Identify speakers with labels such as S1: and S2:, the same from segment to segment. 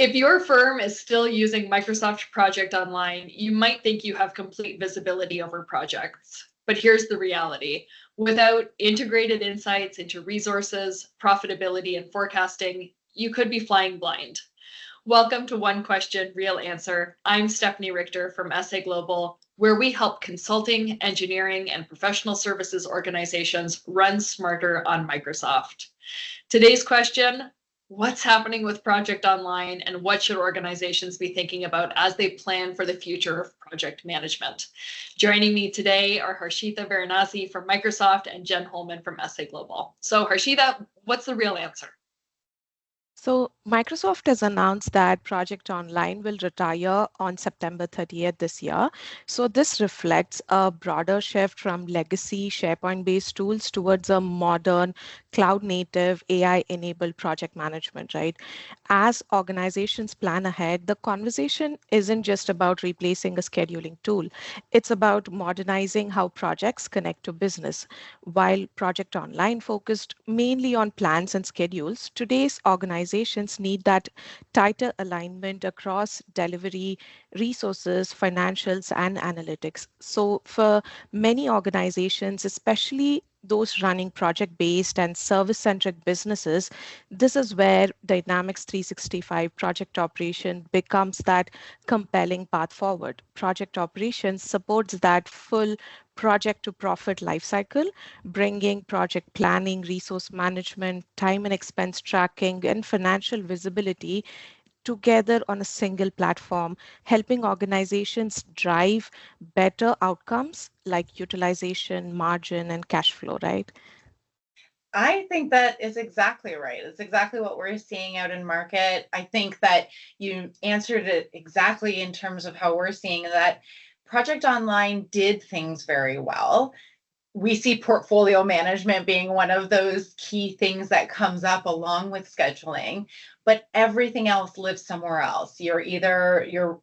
S1: If your firm is still using Microsoft Project Online, you might think you have complete visibility over projects. But here's the reality. Without integrated insights into resources, profitability, and forecasting, you could be flying blind. Welcome to One Question, Real Answer. I'm Stefanie Richter from sa.global, where we help consulting, engineering, and professional services organizations run smarter on Microsoft. Today's question: what's happening with Project Online, and what should organizations be thinking about as they plan for the future of project management? Joining me today are Harshitha Varanasi from Microsoft and Jen Holman from sa.global. So Harshitha, what's the real answer?
S2: So Microsoft has announced that Project Online will retire on September 30th this year. So this reflects a broader shift from legacy SharePoint-based tools towards a modern, cloud-native, AI-enabled project management, right? As organizations plan ahead, the conversation isn't just about replacing a scheduling tool. It's about modernizing how projects connect to business. While Project Online focused mainly on plans and schedules, today's organizations need that tighter alignment across delivery, resources, financials, and analytics. So for many organizations, especially those running project-based and service-centric businesses, this is where Dynamics 365 project operation becomes that compelling path forward. Project operations supports that full project to profit lifecycle, bringing project planning, resource management, time and expense tracking, and financial visibility together on a single platform, helping organizations drive better outcomes like utilization, margin, and cash flow, right?
S3: I think that is exactly right. It's exactly what we're seeing out in market. I think that you answered it exactly in terms of how we're seeing that Project Online did things very well. We see portfolio management being one of those key things that comes up along with scheduling, but everything else lives somewhere else. Your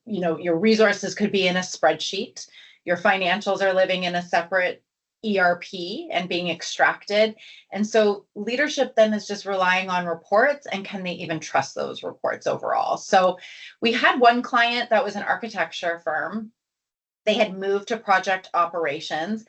S3: resources could be in a spreadsheet. Your financials are living in a separate ERP and being extracted. And so leadership then is just relying on reports, and can they even trust those reports overall? So we had one client that was an architecture firm. They had moved to project operations.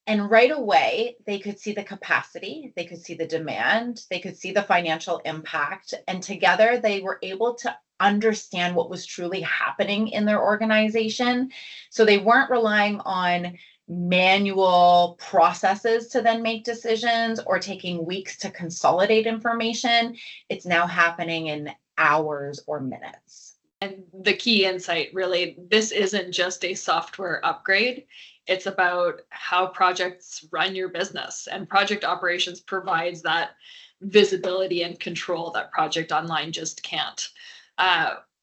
S3: And right away, they could see the capacity, they could see the demand, they could see the financial impact. And together they were able to understand what was truly happening in their organization. So they weren't relying on manual processes to then make decisions or taking weeks to consolidate information. It's now happening in hours or minutes.
S1: And the key insight, really, this isn't just a software upgrade. It's about how projects run your business, and project operations provides that visibility and control that Project Online just can't.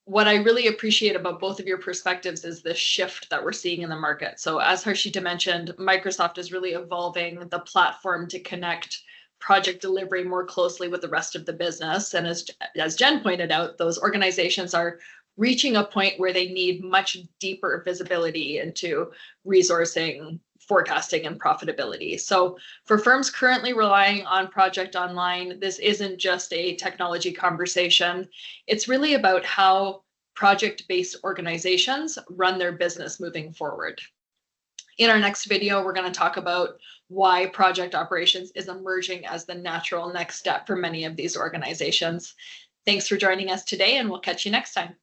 S1: What I really appreciate about both of your perspectives is the shift that we're seeing in the market. So as Harshitha mentioned, Microsoft is really evolving the platform to connect project delivery more closely with the rest of the business. And as Jen pointed out, those organizations are reaching a point where they need much deeper visibility into resourcing, forecasting, and profitability. So for firms currently relying on Project Online, this isn't just a technology conversation. It's really about how project-based organizations run their business moving forward. In our next video, we're going to talk about why project operations is emerging as the natural next step for many of these organizations. Thanks for joining us today, and we'll catch you next time.